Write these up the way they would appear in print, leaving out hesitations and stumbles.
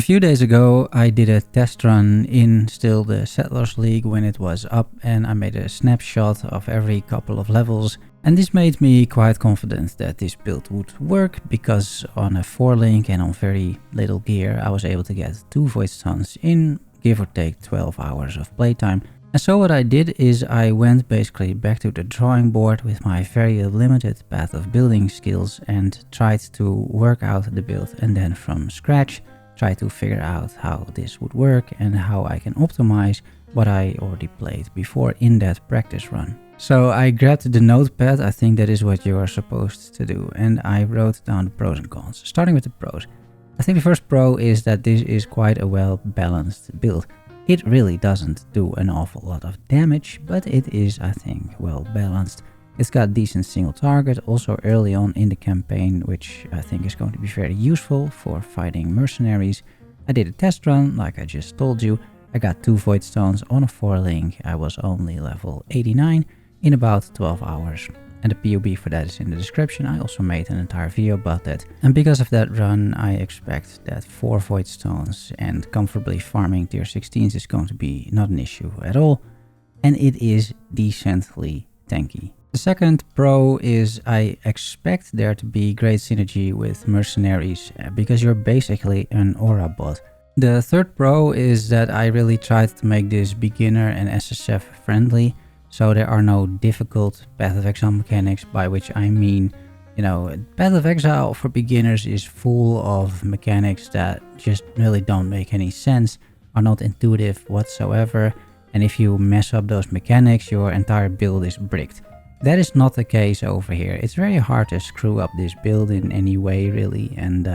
few days ago I did a test run in still the Settlers League when it was up, and I made a snapshot of every couple of levels, and this made me quite confident that this build would work, because on a 4-link and on very little gear I was able to get 2 Void Stones in give or take 12 hours of playtime. And so what I did is I went basically back to the drawing board with my very limited path of building skills and tried to work out the build, and then from scratch try to figure out how this would work and how I can optimize what I already played before in that practice run. So I grabbed the notepad, I think that is what you are supposed to do, and I wrote down the pros and cons. Starting with the pros. I think the first pro is that this is quite a well balanced build. It really doesn't do an awful lot of damage, but it is, I think, well balanced. It's got decent single target also early on in the campaign, which I think is going to be very useful for fighting mercenaries. I did a test run, like I just told you. I got 2 Void Stones on a 4-link. I was only level 89 in about 12 hours. And the PoB for that is in the description. I also made an entire video about that. And because of that run, I expect that 4 Void Stones and comfortably farming tier 16s is going to be not an issue at all. And it is decently tanky. The second pro is I expect there to be great synergy with mercenaries, because you're basically an aura bot. The third pro is that I really tried to make this beginner and SSF friendly, so there are no difficult Path of Exile mechanics, by which I mean, you know, Path of Exile for beginners is full of mechanics that just really don't make any sense, are not intuitive whatsoever, and if you mess up those mechanics, your entire build is bricked. That is not the case over here. It's very hard to screw up this build in any way really, and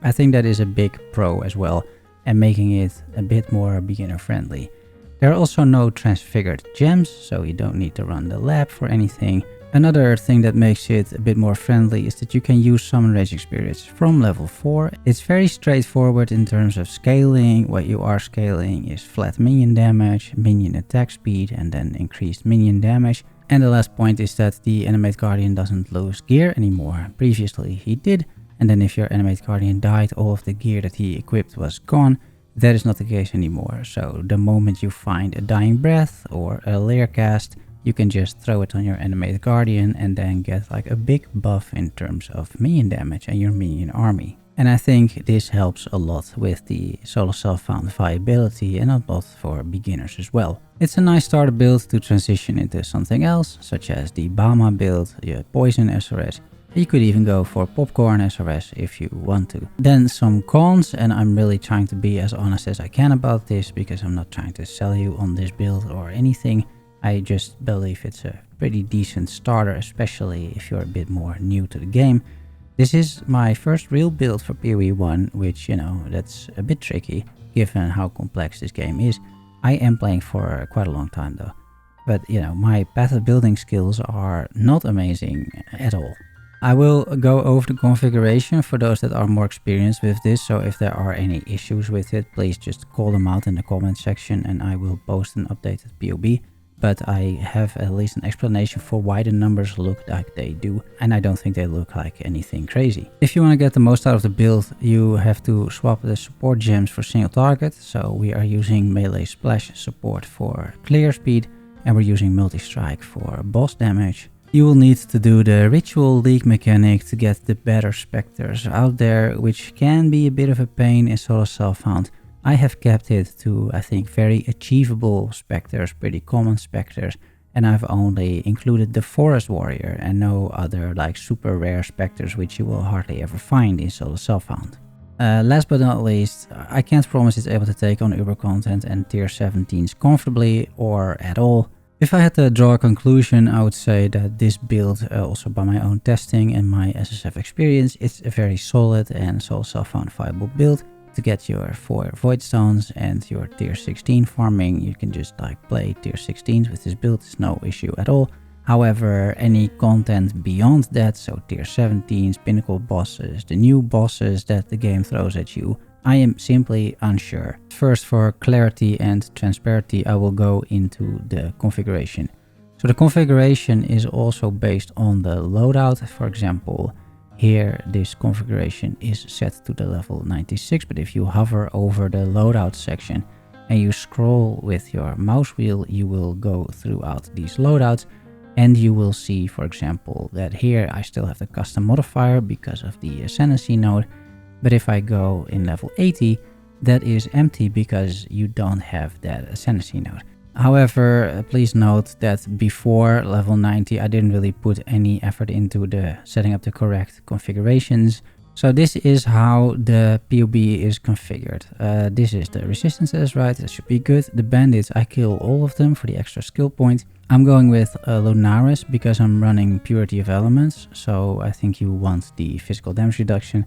I think that is a big pro as well, and making it a bit more beginner friendly. There are also no transfigured gems, so you don't need to run the lab for anything. Another thing that makes it a bit more friendly is that you can use summon Regex spirits from level 4. It's very straightforward in terms of scaling. What you are scaling is flat minion damage, minion attack speed, and then increased minion damage. And the last point is that the Animate Guardian doesn't lose gear anymore. Previously he did, and then if your Animate Guardian died, all of the gear that he equipped was gone. That is not the case anymore, so the moment you find a Dying Breath or a Lair Cast, you can just throw it on your Animate Guardian and then get like a big buff in terms of minion damage and your minion army. And I think this helps a lot with the solo self-found viability and a lot for beginners as well. It's a nice starter build to transition into something else, such as the BAMA build, the Poison SRS. You could even go for Popcorn SRS if you want to. Then some cons, and I'm really trying to be as honest as I can about this, because I'm not trying to sell you on this build or anything. I just believe it's a pretty decent starter, especially if you're a bit more new to the game. This is my first real build for PoE 1, which, you know, that's a bit tricky given how complex this game is. I am playing for quite a long time though. But, you know, my path of building skills are not amazing at all. I will go over the configuration for those that are more experienced with this, so if there are any issues with it, please just call them out in the comment section and I will post an updated PoB. But I have at least an explanation for why the numbers look like they do, and I don't think they look like anything crazy. If you want to get the most out of the build, you have to swap the support gems for single target, so we are using melee splash support for clear speed, and we're using multi-strike for boss damage. You will need to do the Ritual League mechanic to get the better specters out there, which can be a bit of a pain in solo self-found. I have kept it to, I think, very achievable specters, pretty common specters, and I've only included the Forest Warrior and no other like super rare specters which you will hardly ever find in solo self-found. Last but not least, I can't promise it's able to take on Uber content and tier 17s comfortably or at all. If I had to draw a conclusion, I would say that this build, also by my own testing and my SSF experience, it's a very solid and solo self-found viable build. To get your 4 Void Stones and your tier 16 farming, you can just like play tier 16s with this build, it's no issue at all. However, any content beyond that, so tier 17s, pinnacle bosses, the new bosses that the game throws at you, I am simply unsure. First, for clarity and transparency, I will go into the configuration. So the configuration is also based on the loadout. For example, here this configuration is set to the level 96, but if you hover over the loadout section and you scroll with your mouse wheel, you will go throughout these loadouts and you will see, for example, that here I still have the custom modifier because of the Ascendancy node, but if I go in level 80, that is empty because you don't have that Ascendancy node. However, please note that before level 90, I didn't really put any effort into the setting up the correct configurations. So this is how the PoB is configured. This is the resistance as right, that should be good. The bandits, I kill all of them for the extra skill point. I'm going with Lunaris because I'm running Purity of Elements, so I think you want the physical damage reduction.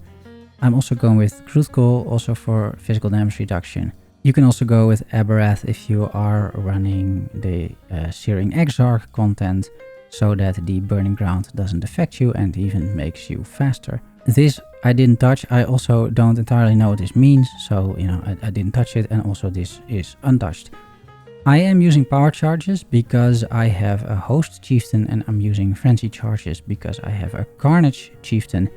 I'm also going with Cruthkul, also for physical damage reduction. You can also go with Aberrath if you are running the Searing Exarch content, so that the Burning Ground doesn't affect you and even makes you faster. This I didn't touch. I also don't entirely know what this means, so you know I didn't touch it, and also this is untouched. I am using power charges because I have a host chieftain, and I'm using frenzy charges because I have a carnage chieftain,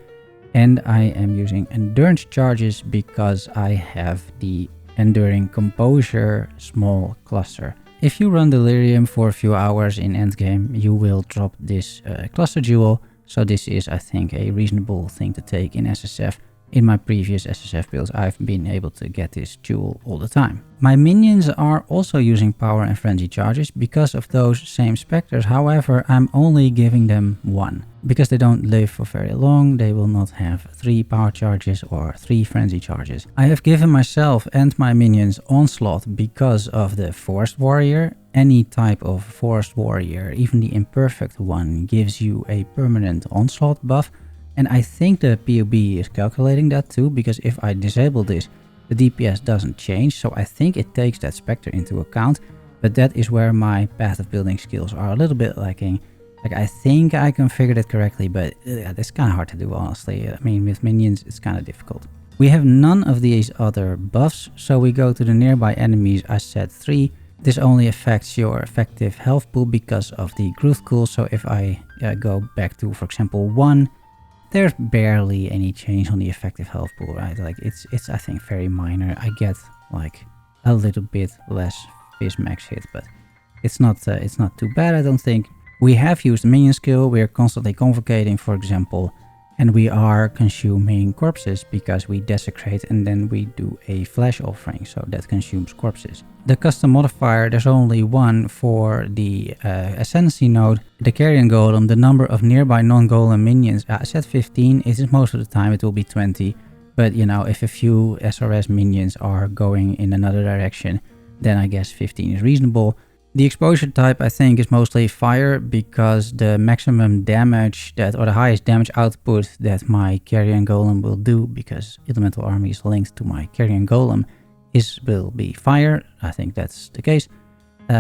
and I am using endurance charges because I have the enduring composure small cluster. If you run delirium for a few hours in endgame, you will drop this cluster jewel. So this is, I think, a reasonable thing to take in SSF. In my previous SSF builds, I've been able to get this jewel all the time. My minions are also using power and frenzy charges because of those same specters. However, I'm only giving them 1. Because they don't live for very long, they will not have 3 power charges or 3 frenzy charges. I have given myself and my minions onslaught because of the forest warrior. Any type of forest warrior, even the imperfect one, gives you a permanent onslaught buff. And I think the PoB is calculating that too, because if I disable this, the DPS doesn't change. So I think it takes that specter into account, but that is where my path of building skills are a little bit lacking. Like, I think I configured it correctly, but it's kind of hard to do, honestly. I mean, with minions, it's kind of difficult. We have none of these other buffs, so we go to the nearby enemies. I set 3. This only affects your effective health pool because of the Cruthkul. So if I go back to, for example, 1, there's barely any change on the effective health pool, right? Like it's I think very minor. I get like a little bit less fizz max hit, but it's not too bad, I don't think. We have used the minion skill. We are constantly convocating, for example, and we are consuming corpses because we desecrate and then we do a flash offering, so that consumes corpses. The custom modifier, there's only one for the Ascendancy node. The carrion golem, the number of nearby non-golem minions, I set 15. It is most of the time it will be 20, but you know, if a few SRS minions are going in another direction, then I guess 15 is reasonable. The exposure type, I think, is mostly fire because the maximum damage that, or the highest damage output that my carrion golem will do, because elemental army is linked to my carrion golem, will be fire. I think that's the case.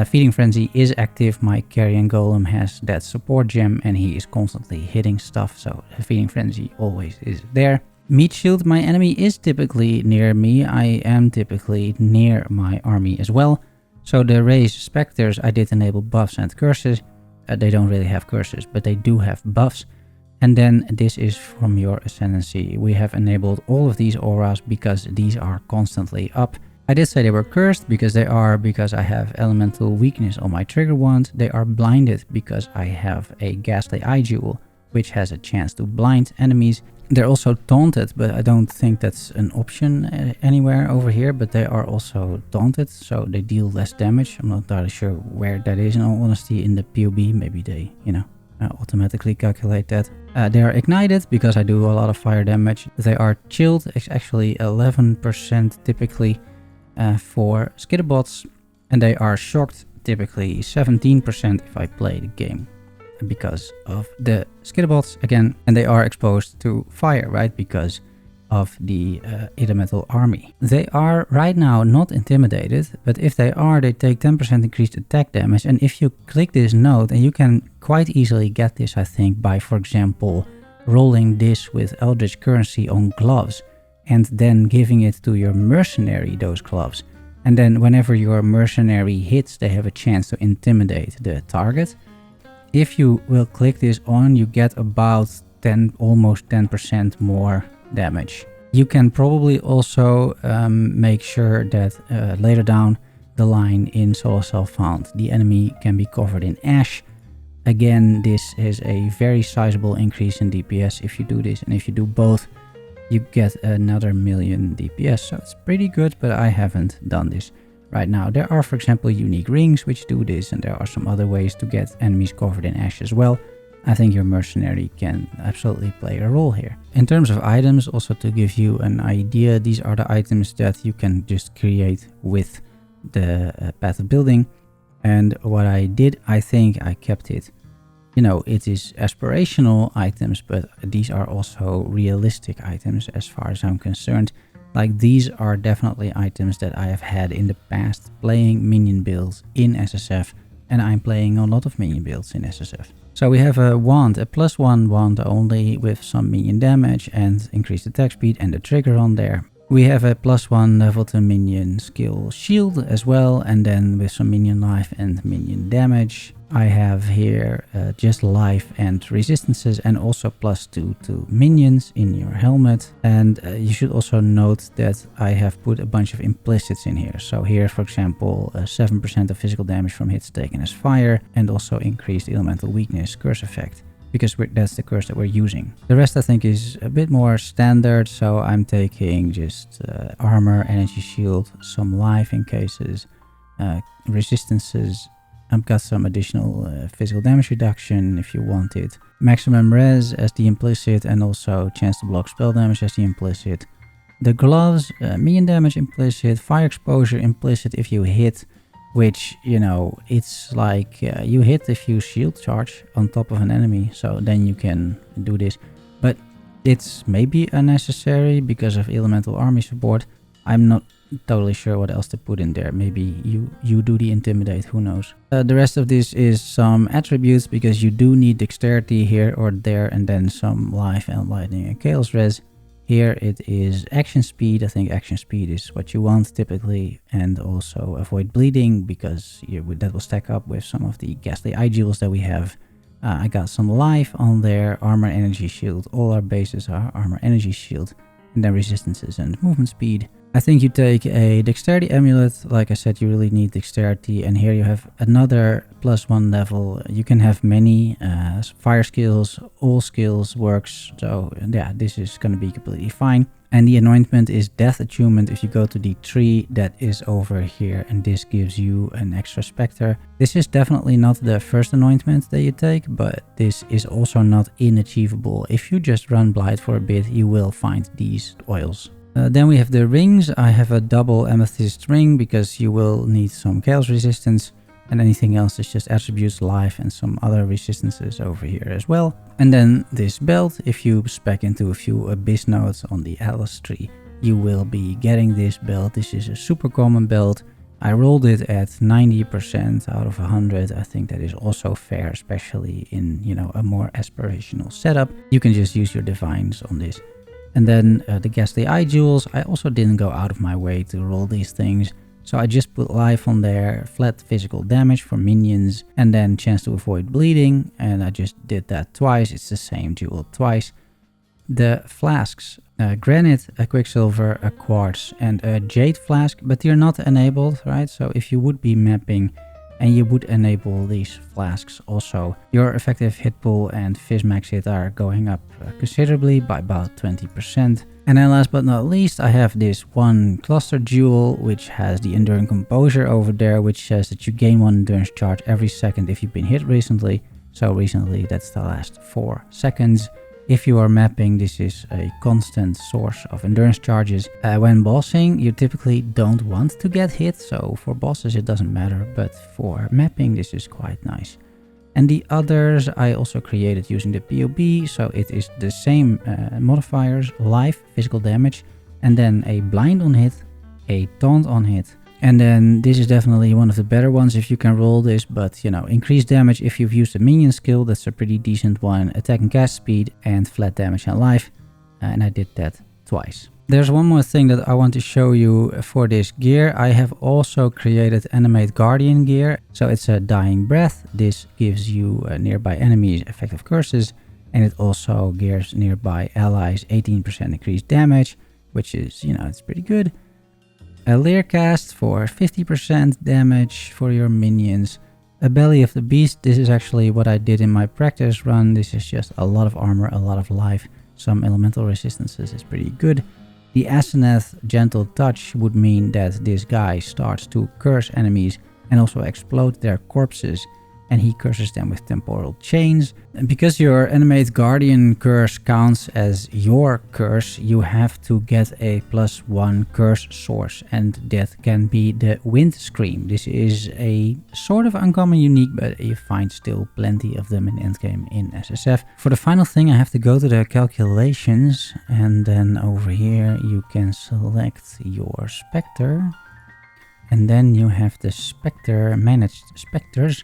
Feeding frenzy is active. My carrion golem has that support gem and he is constantly hitting stuff, so feeding frenzy always is there. Meat shield, my enemy is typically near me. I am typically near my army as well. So the raise specters, I did enable buffs and curses. They don't really have curses, but they do have buffs. And then this is from your Ascendancy. We have enabled all of these auras because these are constantly up. I did say they were cursed because they are, because I have elemental weakness on my trigger wand. They are blinded because I have a ghastly eye jewel, which has a chance to blind enemies. They're also taunted, but I don't think that's an option anywhere over here, but they are also taunted, so they deal less damage. I'm not entirely sure where that is, in all honesty, in the PoB. Maybe they, you know, automatically calculate that. They are ignited because I do a lot of fire damage. They are chilled. It's actually 11% typically for skitterbots, and they are shocked, typically 17% if I play the game, because of the skitterbots again, and they are exposed to fire, right, because of the elemental army. They are right now not intimidated, but if they are, they take 10% increased attack damage. And if you click this node, and you can quite easily get this, I think, by, for example, rolling this with Eldritch Currency on gloves and then giving it to your mercenary, those gloves, and then whenever your mercenary hits, they have a chance to intimidate the target. If you will click this on, you get about almost 10% more damage. You can probably also make sure that later down the line in Solar Self Found, the enemy can be covered in ash. Again, this is a very sizable increase in DPS if you do this, and if you do both, you get another 1,000,000 DPS, so it's pretty good, but I haven't done this right now. There are, for example, unique rings which do this, and there are some other ways to get enemies covered in ash as well. I think your mercenary can absolutely play a role here. In terms of items, also to give you an idea, these are the items that you can just create with the path of building. And what I did, I think I kept it. You know, it is aspirational items, but these are also realistic items as far as I'm concerned. Like, these are definitely items that I have had in the past playing minion builds in SSF, and I'm playing a lot of minion builds in SSF. So we have a wand, a +1 wand only with some minion damage and increased attack speed and the trigger on there. We have a +1 level to minion skill shield as well, and then with some minion life and minion damage. I have here just life and resistances, and also +2 to minions in your helmet. And you should also note that I have put a bunch of implicits in here. So here, for example, 7% of physical damage from hits taken as fire, and also increased elemental weakness curse effect, because that's the curse that we're using. The rest I think is a bit more standard, so I'm taking just armor, energy shield, some life in cases, resistances. I've got some additional physical damage reduction if you want it. Maximum res as the implicit, and also chance to block spell damage as the implicit. The gloves, minion damage implicit, fire exposure implicit if you hit, which, you know, it's like you hit if you shield charge on top of an enemy, so then you can do this. But it's maybe unnecessary because of elemental army support. I'm not totally sure what else to put in there. Maybe you do the intimidate, who knows. The rest of this is some attributes, because you do need dexterity here or there, and then some life and lightning and chaos res. Here it is action speed. I think action speed is what you want typically, and also avoid bleeding, because that will stack up with some of the ghastly eye jewels that we have. I got some life on there, armor, energy shield. All our bases are armor, energy shield, and then resistances and movement speed. I think you take a dexterity amulet. Like I said, you really need dexterity, and here you have another +1 level. You can have many fire skills, all skills works, so yeah, this is going to be completely fine. And the anointment is death attunement if you go to the tree that is over here, and this gives you an extra specter. This is definitely not the first anointment that you take, but this is also not inachievable. If you just run blind for a bit, you will find these oils. Then we have the rings. I have a double amethyst ring because you will need some chaos resistance, and anything else is just attributes, life, and some other resistances over here as well. And then this belt, if you spec into a few abyss nodes on the Atlas tree, you will be getting this belt. This is a super common belt. I rolled it at 90% out of 100. I think that is also fair, especially in, you know, a more aspirational setup. You can just use your divines on this. And then the ghastly eye jewels, I also didn't go out of my way to roll these things. So I just put life on there, flat physical damage for minions, and then chance to avoid bleeding. And I just did that twice. It's the same jewel twice. The flasks, granite, a quicksilver, a quartz, and a jade flask, but they're not enabled, right? So if you would be mapping and you would enable these flasks also, your effective hit pool and phys max hit are going up considerably by about 20%. And then last but not least, I have this one cluster jewel, which has the enduring composure over there, which says that you gain 1 endurance charge every second if you've been hit recently. So recently, that's the last 4 seconds. If you are mapping, this is a constant source of endurance charges. When bossing, you typically don't want to get hit, so for bosses it doesn't matter, but for mapping this is quite nice. And the others I also created using the PoB, so it is the same modifiers, life, physical damage, and then a blind on hit, a taunt on hit. And then this is definitely one of the better ones if you can roll this, but you know, increased damage if you've used a minion skill, that's a pretty decent one, attack and cast speed, and flat damage and life, and I did that twice. There's one more thing that I want to show you for this gear. I have also created Animate Guardian gear, so it's a dying breath. This gives you nearby enemies effective curses, And it also gears nearby allies 18% increased damage, which is, you know, it's pretty good. A Leer cast for 50% damage for your minions. A Belly of the Beast, this is actually what I did in my practice run. This is just a lot of armor, a lot of life, some elemental resistances is pretty good. The Ascendancy Gentle Touch would mean that this guy starts to curse enemies and also explode their corpses, and he curses them with temporal chains. And because your Animate Guardian curse counts as your curse, you have to get a +1 curse source, and that can be the Wind Scream. This is a sort of uncommon unique, but you find still plenty of them in Endgame in SSF. For the final thing, I have to go to the calculations, and then over here you can select your Spectre, and then you have the Spectre managed Spectres.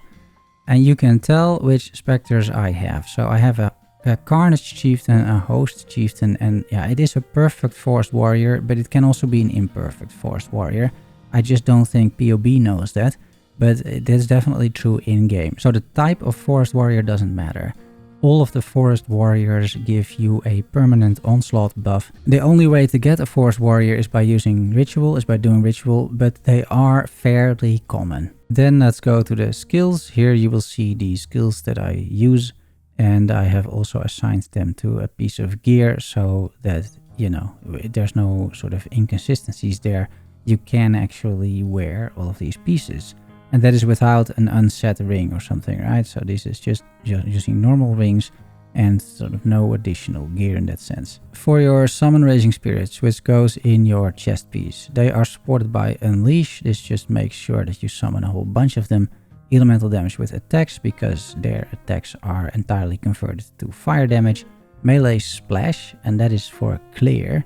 And you can tell which specters I have. So I have a Carnage Chieftain, a Host Chieftain, and yeah, it is a perfect Forest Warrior, but it can also be an imperfect Forest Warrior. I just don't think PoB knows that, but that's definitely true in-game. So the type of Forest Warrior doesn't matter. All of the Forest Warriors give you a permanent onslaught buff. The only way to get a Forest Warrior is by using Ritual, is by doing Ritual, but they are fairly common. Then let's go to the skills. Here you will see the skills that I use, and I have also assigned them to a piece of gear so that, you know, there's no sort of inconsistencies there. You can actually wear all of these pieces. And that is without an unset ring or something, right? So this is just using normal rings and sort of no additional gear in that sense. For your Summon Raising Spirits, which goes in your chest piece, they are supported by Unleash. This just makes sure that you summon a whole bunch of them. Elemental damage with attacks, because their attacks are entirely converted to fire damage. Melee Splash, and that is for clear.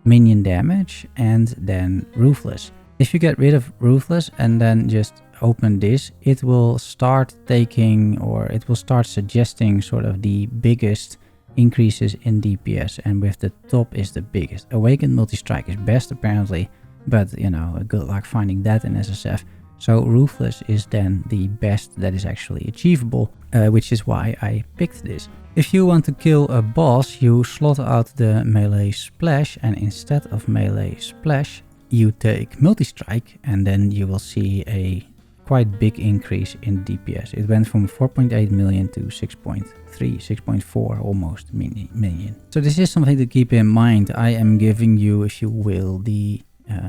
Minion damage, and then Ruthless. If you get rid of Ruthless and then just open this, it will start taking, or it will start suggesting sort of the biggest increases in DPS, and with the top is the biggest. Awakened Multi-Strike is best apparently, but you know, good luck finding that in SSF. So Ruthless is then the best that is actually achievable, which is why I picked this. If you want to kill a boss, you slot out the Melee Splash, and instead of Melee Splash, you take Multi-Strike, and then you will see a quite big increase in DPS. It went from 4.8 million to 6.3, 6.4 almost million. So this is something to keep in mind. I am giving you, if you will, the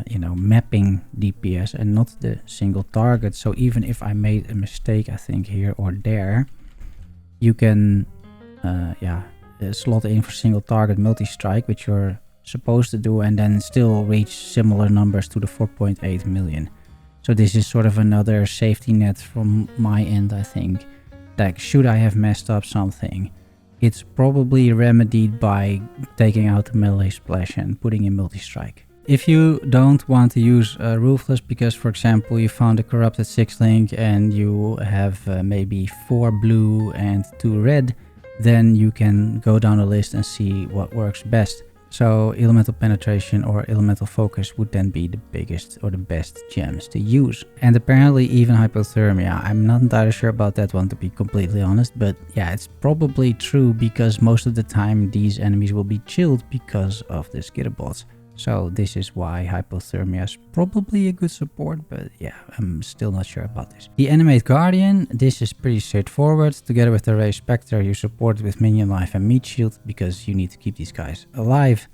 you know, mapping DPS and not the single target. So even if I made a mistake, I think here or there, you can slot in for single target Multi-Strike, which you're supposed to do, and then still reach similar numbers to the 4.8 million. So this is sort of another safety net from my end, I think. Like, should I have messed up something, it's probably remedied by taking out the Melee Splash and putting in Multi-Strike. If you don't want to use Ruthless because, for example, you found a corrupted 6-link and you have maybe 4 blue and 2 red, then you can go down the list and see what works best. So Elemental Penetration or Elemental Focus would then be the biggest or the best gems to use. And apparently even Hypothermia. I'm not entirely sure about that one, to be completely honest, but yeah, it's probably true because most of the time these enemies will be chilled because of the skitterbots. So this is why Hypothermia is probably a good support, but yeah, I'm still not sure about this. The Animate Guardian, this is pretty straightforward. Together with the Raised Spectre, you support it with Minion Life and Meat Shield because you need to keep these guys alive.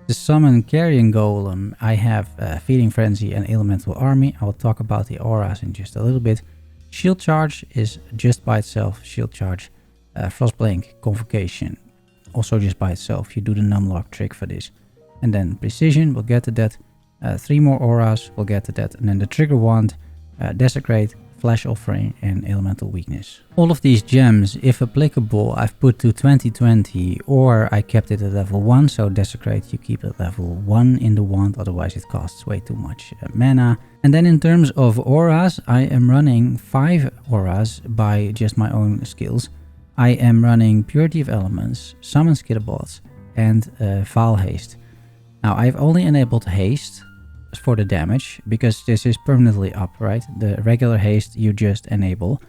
The Summon Carrion Golem, I have Feeding Frenzy and Elemental Army. I will talk about the auras in just a little bit. Shield Charge is just by itself, Shield Charge. Frostblink, Convocation, also just by itself. You do the numlock trick for this. And then Precision, we'll get to that. 3 more auras, we'll get to that. And then the Trigger Wand, Desecrate, Flash Offering, and Elemental Weakness. All of these gems, if applicable, I've put to 2020, or I kept it at level 1. So Desecrate, you keep it at level 1 in the wand, otherwise it costs way too much mana. And then in terms of auras, I am running 5 auras by just my own skills. I am running Purity of Elements, Summon Skitterbots, and Vile Haste. Now, I've only enabled haste for the damage because this is permanently up, right? The regular haste you just enable.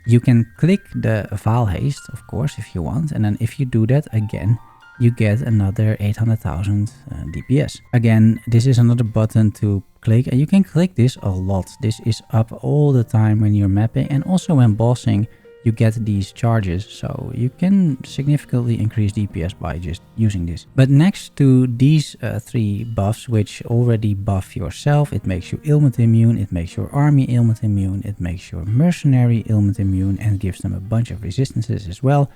You can click the file haste, of course, if you want, and then if you do that again, you get another 800,000 DPS. Again, this is another button to click, and you can click this a lot. This is up all the time when you're mapping, and also when bossing, you get these charges, so you can significantly increase DPS by just using this. But next to these 3 buffs, which already buff yourself, it makes you ailment immune, it makes your army ailment immune, it makes your mercenary ailment immune, and gives them a bunch of resistances as well.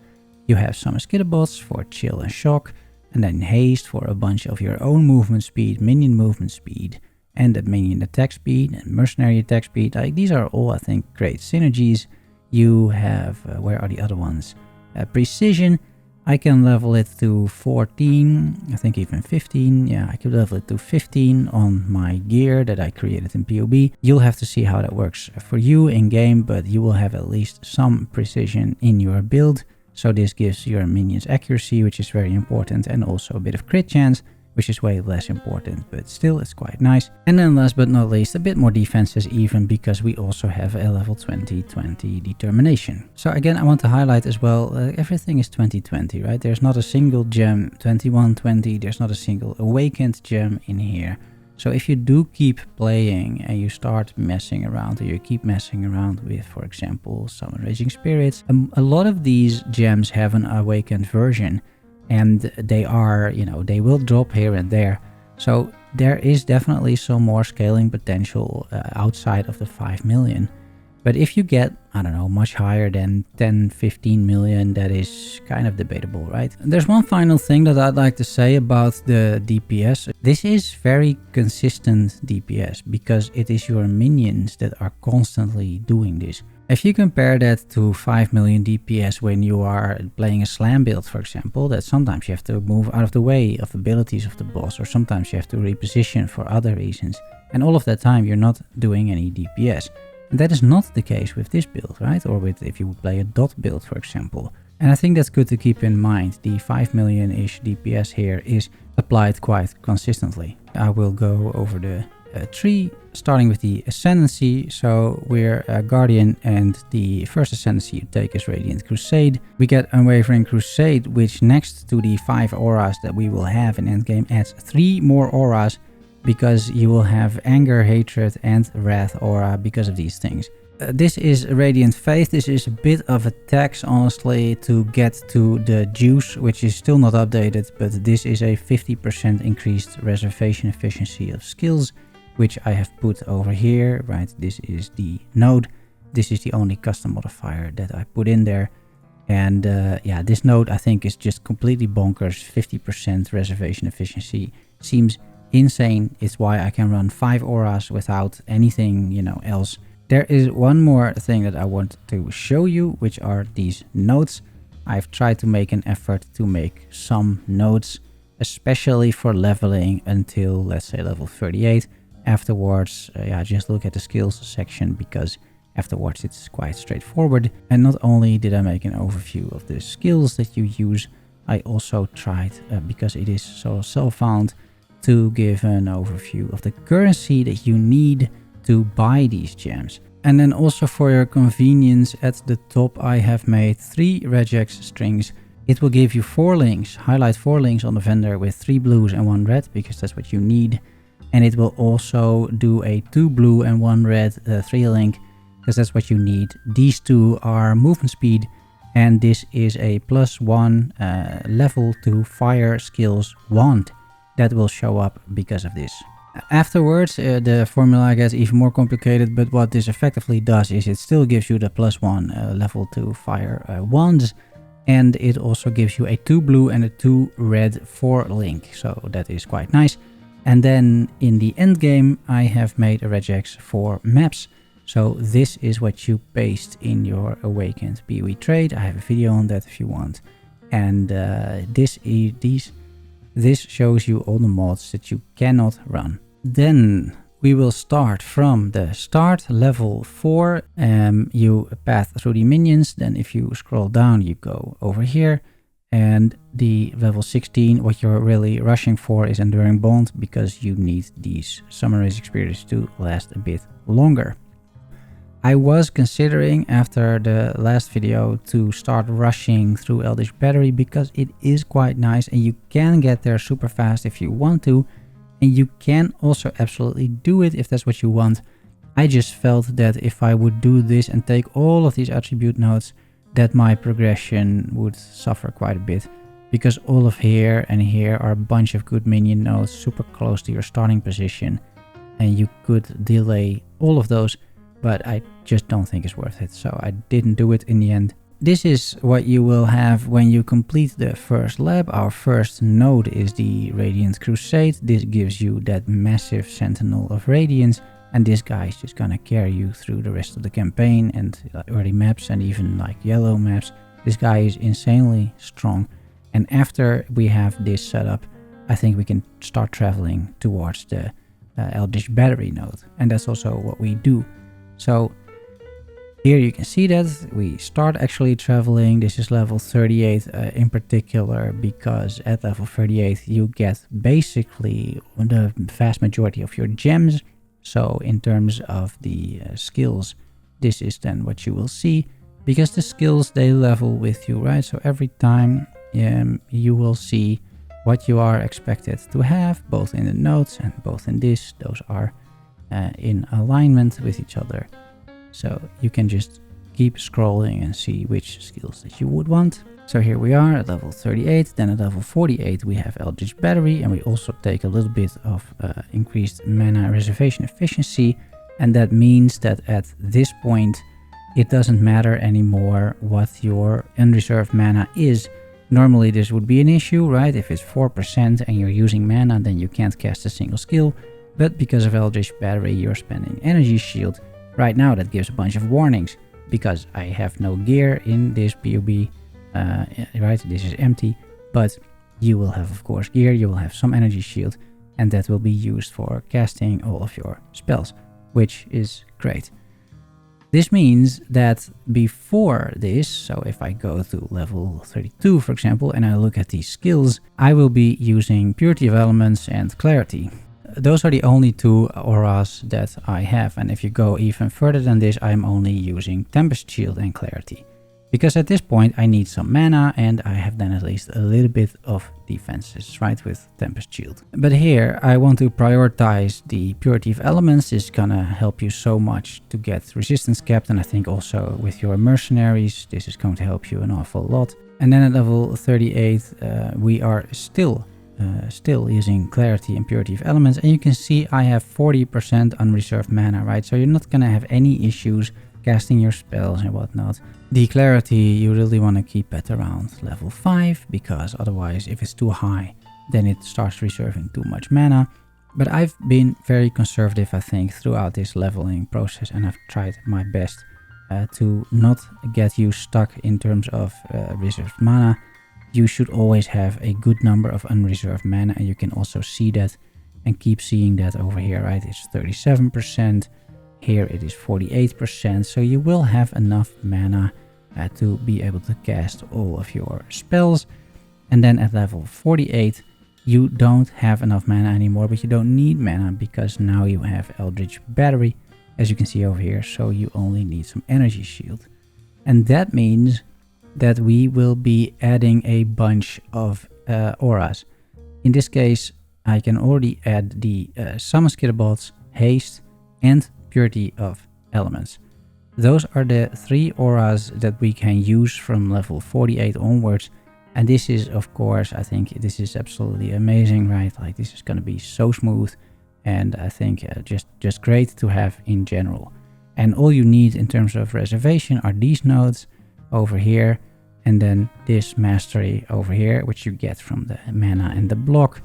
You have some skitterbots for chill and shock, and then haste for a bunch of your own movement speed, minion movement speed, and the minion attack speed, and mercenary attack speed. Like, these are all, I think, great synergies. You have, where are the other ones? Precision, I can level it to 14, I think even 15. Yeah, I could level it to 15 on my gear that I created in PoB. You'll have to see how that works for you in game, but you will have at least some precision in your build. So this gives your minions accuracy, which is very important, and also a bit of crit chance, which is way less important, but still it's quite nice. And then last but not least, a bit more defenses even, because we also have a level 2020 determination. So again, I want to highlight as well, everything is 2020, right? There's not a single gem 2120, there's not a single awakened gem in here. So if you do keep playing and you start messing around, or you keep messing around with, for example, some Raging Spirits, a lot of these gems have an awakened version. And they are, you know, they will drop here and there. So there is definitely some more scaling potential outside of the 5 million. But if you get, I don't know, much higher than 10, 15 million, that is kind of debatable, right? And there's one final thing that I'd like to say about the DPS. This is very consistent DPS because it is your minions that are constantly doing this. If you compare that to 5 million DPS when you are playing a slam build, for example, that sometimes you have to move out of the way of abilities of the boss, or sometimes you have to reposition for other reasons. And all of that time you're not doing any DPS. And that is not the case with this build, right? Or with if you would play a dot build, for example. And I think that's good to keep in mind. The 5 million-ish DPS here is applied quite consistently. I will go over the tree, starting with the Ascendancy. So we're a Guardian, and the first Ascendancy you take is Radiant Crusade. We get Unwavering Crusade, which next to the 5 auras that we will have in Endgame adds 3 more auras, because you will have Anger, Hatred and Wrath aura because of these things. This is Radiant Faith. This is a bit of a tax, honestly, to get to the juice, which is still not updated, but this is a 50% increased reservation efficiency of skills, which I have put over here, right? This is the node. This is the only custom modifier that I put in there. And yeah, this node I think is just completely bonkers. 50% reservation efficiency seems insane. It's why I can run 5 auras without anything, you know, else. There is one more thing that I want to show you, which are these nodes. I've tried to make an effort to make some nodes, especially for leveling until, let's say, level 38. Afterwards, yeah, just look at the skills section, because afterwards it's quite straightforward. And not only did I make an overview of the skills that you use, I also tried, because it is so self-found, to give an overview of the currency that you need to buy these gems. And then also for your convenience, at the top I have made 3 Regex Strings. It will give you 4 links, highlight 4 links on the vendor with 3 blues and 1 red, because that's what you need. And it will also do a 2 blue and 1 red 3 link, because that's what you need. These 2 are movement speed, and this is a +1 level to fire skills wand that will show up because of this. Afterwards, the formula gets even more complicated, but what this effectively does is it still gives you the +1 level to fire wands, and it also gives you a 2 blue and a 2 red 4 link, so that is quite nice. And then in the end game, I have made a regex for maps. So this is what you paste in your awakened PoE trade. I have a video on that if you want. And this shows you all the mods that you cannot run. Then we will start from the start, level 4. You path through the minions. Then if you scroll down, you go over here. And the level 16, what you're really rushing for is Enduring Bond, because you need these Summon Race experiences to last a bit longer. I was considering after the last video to start rushing through Eldritch Battery because it is quite nice and you can get there super fast if you want to. And you can also absolutely do it if that's what you want. I just felt that if I would do this and take all of these attribute nodes, that my progression would suffer quite a bit. Because all of here and here are a bunch of good minion nodes super close to your starting position. And you could delay all of those, but I just don't think it's worth it. So I didn't do it in the end. This is what you will have when you complete the first lab. Our first node is the Radiant Crusade. This gives you that massive Sentinel of Radiance. And this guy is just gonna carry you through the rest of the campaign and early maps and even like yellow maps. This guy is insanely strong. And after we have this setup, I think we can start traveling towards the Eldritch Battery node. And that's also what we do. So here you can see that we start actually traveling. This is level 38 in particular, because at level 38 you get basically the vast majority of your gems. So in terms of the skills, this is then what you will see, because the skills, they level with you, right? So every time you will see what you are expected to have, both in the nodes and both in this. Those are in alignment with each other. So you can just keep scrolling and see which skills that you would want. So here we are at level 38, then at level 48 we have Eldritch Battery, and we also take a little bit of increased mana reservation efficiency. And that means that at this point it doesn't matter anymore what your unreserved mana is. Normally this would be an issue, right? If it's 4% and you're using mana, then you can't cast a single skill. But because of Eldritch Battery, you're spending Energy Shield. Right now that gives a bunch of warnings, because I have no gear in this PoB. Right, this is empty, but you will have, of course, gear, you will have some energy shield, and that will be used for casting all of your spells, which is great. This means that before this, so if I go to level 32, for example, and I look at these skills, I will be using Purity of Elements and Clarity. Those are the only two auras that I have, and if you go even further than this, I'm only using Tempest Shield and Clarity. Because at this point I need some mana, and I have then at least a little bit of defenses, right, with Tempest Shield. But here I want to prioritize the Purity of Elements. It's gonna help you so much to get resistance capped, and I think also with your mercenaries this is going to help you an awful lot. And then at level 38 we are still using Clarity and Purity of Elements, and you can see I have 40% unreserved mana, right? So you're not gonna have any issues casting your spells and whatnot. The Clarity you really want to keep at around level 5, because otherwise if it's too high then it starts reserving too much mana. But I've been very conservative, I think, throughout this leveling process, and I've tried my best to not get you stuck in terms of reserved mana. You should always have a good number of unreserved mana, and you can also see that and keep seeing that over here, right? It's 37%. Here it is 48%, so you will have enough mana to be able to cast all of your spells. And then at level 48 you don't have enough mana anymore, but you don't need mana because now you have Eldritch Battery, as you can see over here, so you only need some Energy Shield. And that means that we will be adding a bunch of auras. In this case I can already add the Summon Skitterbots, Haste and Purity of Elements. Those are the 3 auras that we can use from level 48 onwards, and this is, of course, I think this is absolutely amazing, right? Like, this is going to be so smooth, and I think just great to have in general. And all you need in terms of reservation are these nodes over here, and then this mastery over here, which you get from the mana and the block,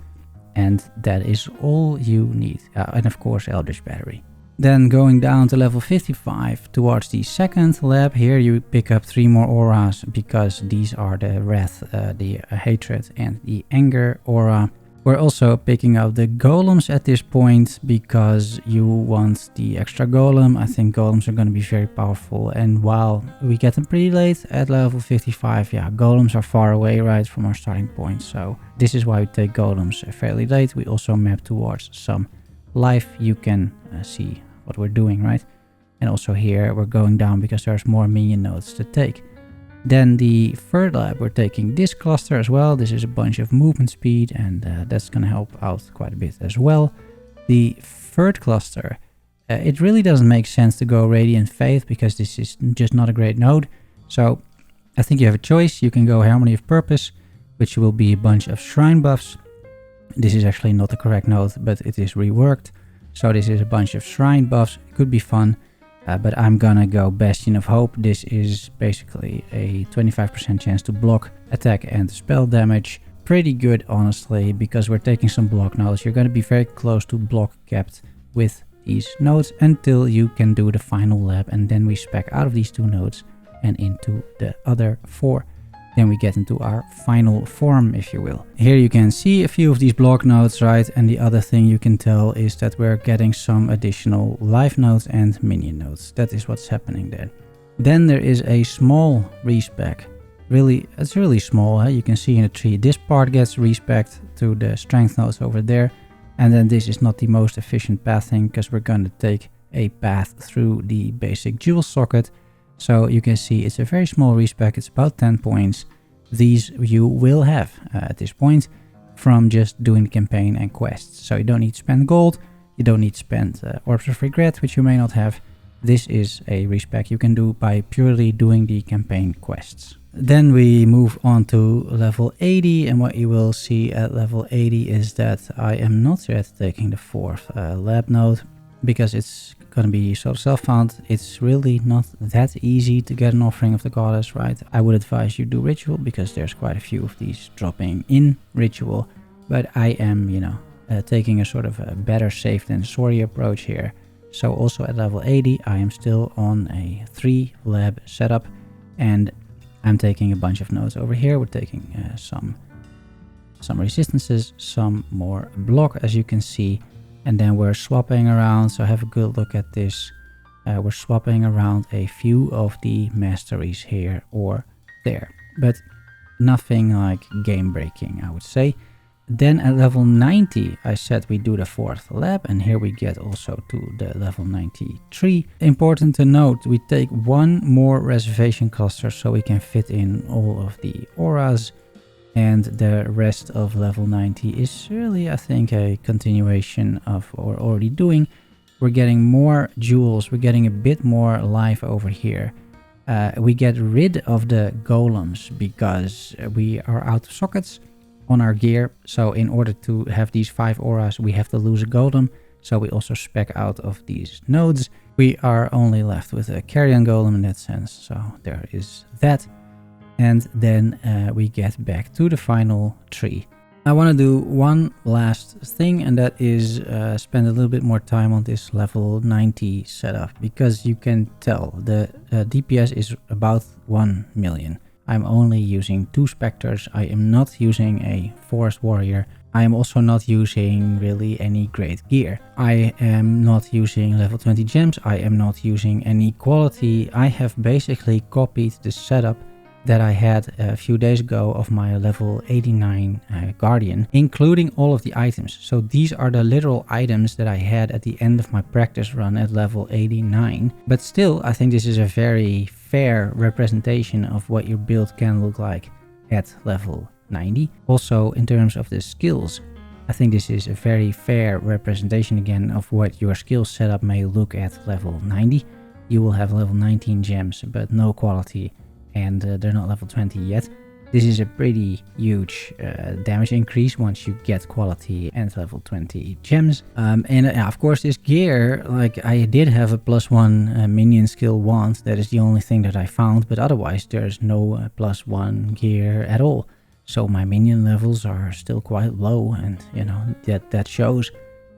and that is all you need. And of course Eldritch Battery. Then going down to level 55 towards the second lab, here you pick up 3 more auras, because these are the Wrath, the Hatred and the Anger aura. We're also picking up the golems at this point because you want the extra golem. I think golems are going to be very powerful, and while we get them pretty late at level 55, yeah, golems are far away, right, from our starting point. So this is why we take golems fairly late. We also map towards some life. You can see what we're doing, right? And also here we're going down because there's more minion nodes to take. Then the third lab, we're taking this cluster as well. This is a bunch of movement speed, and that's going to help out quite a bit as well. The third cluster, it really doesn't make sense to go Radiant Faith because this is just not a great node. So I think you have a choice. You can go Harmony of Purpose, which will be a bunch of shrine buffs. This is actually not the correct node, but it is reworked. So this is a bunch of shrine buffs. It could be fun. But I'm gonna go Bastion of Hope. This is basically a 25% chance to block, attack and spell damage. Pretty good, honestly, because we're taking some block nodes. You're gonna be very close to block capped with these nodes until you can do the final lab, and then we spec out of these 2 nodes and into the other 4. Then we get into our final form, if you will. Here you can see a few of these block nodes, right? And the other thing you can tell is that we're getting some additional life nodes and minion nodes. That is what's happening there. Then there is a small respec. Really, it's really small. Huh? You can see in the tree, this part gets respec'd to the strength nodes over there. And then this is not the most efficient pathing because we're going to take a path through the basic jewel socket. So you can see it's a very small respec, it's about 10 points. These you will have at this point from just doing the campaign and quests. So you don't need to spend gold, you don't need to spend Orbs of Regret, which you may not have. This is a respec you can do by purely doing the campaign quests. Then we move on to level 80, and what you will see at level 80 is that I am not yet taking the 4th lab node, because it's gonna be sort of self-found. It's really not that easy to get an offering of the goddess, right? I would advise you do ritual because there's quite a few of these dropping in ritual, but I am, you know, taking a sort of a better safe than sorry approach here. So also at level 80, I am still on a 3 lab setup, and I'm taking a bunch of nodes over here. We're taking some resistances, some more block, as you can see. And then we're swapping around, so have a good look at this. We're swapping around a few of the masteries here or there, but nothing like game breaking, I would say. Then at level 90, I said we do the 4th lab, and here we get also to the level 93. Important to note, we take 1 more reservation cluster so we can fit in all of the auras. And the rest of level 90 is really, I think, a continuation of what we're already doing. We're getting more jewels, we're getting a bit more life over here. We get rid of the golems because we are out of sockets on our gear. So in order to have these 5 auras, we have to lose a golem. So we also spec out of these nodes. We are only left with a carrion golem in that sense. So there is that. And then we get back to the final tree. I want to do one last thing, and that is spend a little bit more time on this level 90 setup, because you can tell the DPS is about 1 million. I'm only using 2 specters. I am not using a forest warrior. I am also not using really any great gear. I am not using level 20 gems. I am not using any quality. I have basically copied the setup that I had a few days ago of my level 89 Guardian, including all of the items. So these are the literal items that I had at the end of my practice run at level 89. But still, I think this is a very fair representation of what your build can look like at level 90. Also, in terms of the skills, I think this is a very fair representation again of what your skill setup may look at level 90. You will have level 19 gems, but no quality. And they're not level 20 yet. This is a pretty huge damage increase once you get quality and level 20 gems. And of course this gear, like I did have a +1 minion skill wand. That is the only thing that I found, but otherwise there's no +1 gear at all. So my minion levels are still quite low, and you know that shows.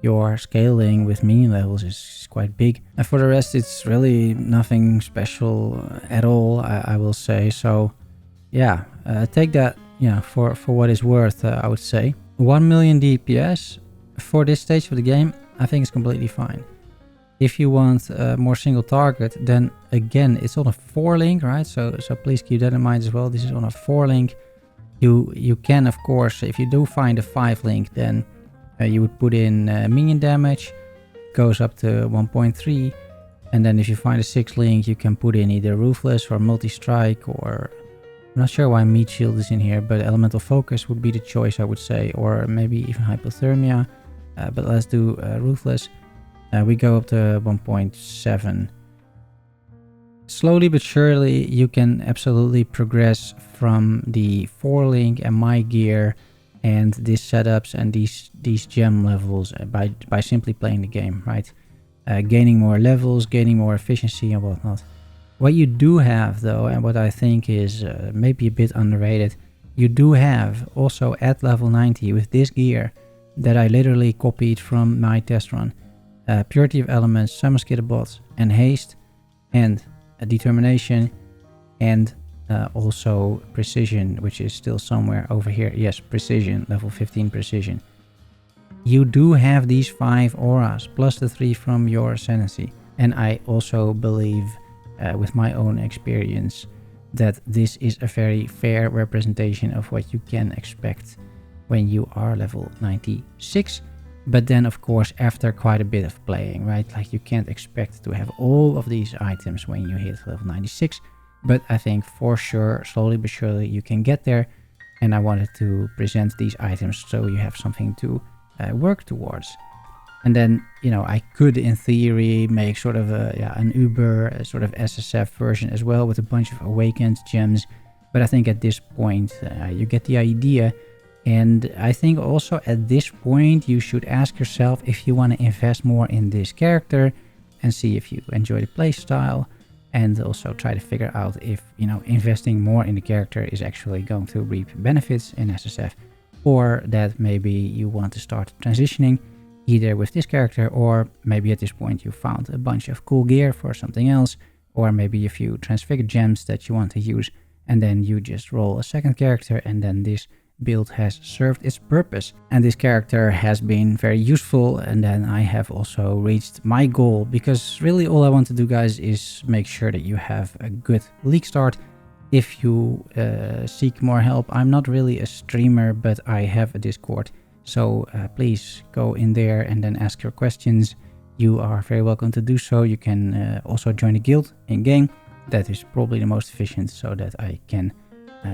Your scaling with minion levels is quite big. And for the rest, it's really nothing special at all, I will say. So yeah, take that, you know, for what it's worth, I would say. 1 million DPS for this stage of the game, I think it's completely fine. If you want more single target, then again, it's on a 4-link, right? So please keep that in mind as well. This is on a 4-link. You can, of course, if you do find a 5-link, then you would put in minion damage, goes up to 1.3. And then if you find a 6th link, you can put in either Ruthless or Multi-Strike, or I'm not sure why Meat Shield is in here, but Elemental Focus would be the choice, I would say, or maybe even Hypothermia. But let's do Ruthless. We go up to 1.7. Slowly but surely, you can absolutely progress from the 4 link and my gear and these setups and these gem levels by simply playing the game, right? Gaining more levels, gaining more efficiency and whatnot. What you do have though, and what I think is maybe a bit underrated, you do have also at level 90 with this gear that I literally copied from my test run. Purity of Elements, Summon Skitterbots, and Haste, and Determination, and also Precision, which is still somewhere over here. Yes, Precision, level 15 Precision. You do have these 5 auras, plus the 3 from your Ascendancy. And I also believe, with my own experience, that this is a very fair representation of what you can expect when you are level 96. But then, of course, after quite a bit of playing, right? Like, you can't expect to have all of these items when you hit level 96. But I think for sure, slowly but surely, you can get there. And I wanted to present these items so you have something to work towards. And then, you know, I could, in theory, make sort of an Uber sort of SSF version as well with a bunch of awakened gems. But I think at this point, you get the idea. And I think also at this point, you should ask yourself if you want to invest more in this character and see if you enjoy the playstyle, and also try to figure out if, you know, investing more in the character is actually going to reap benefits in SSF, or that maybe you want to start transitioning either with this character, or maybe at this point you found a bunch of cool gear for something else, or maybe a few transfigured gems that you want to use, and then you just roll a second character, and then this build has served its purpose and this character has been very useful, and then I have also reached my goal, because really all I want to do, guys, is make sure that you have a good league start. If you seek more help, I'm not really a streamer, but I have a Discord, so please go in there and then ask your questions. You are very welcome to do so. You can also join a guild in game. That is probably the most efficient, so that I can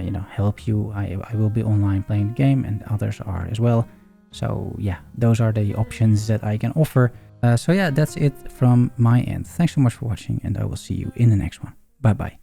you know, help you. I will be online playing the game, and others are as well. So yeah, those are the options that I can offer. So yeah, that's it from my end. Thanks so much for watching, and I will see you in the next one. Bye bye.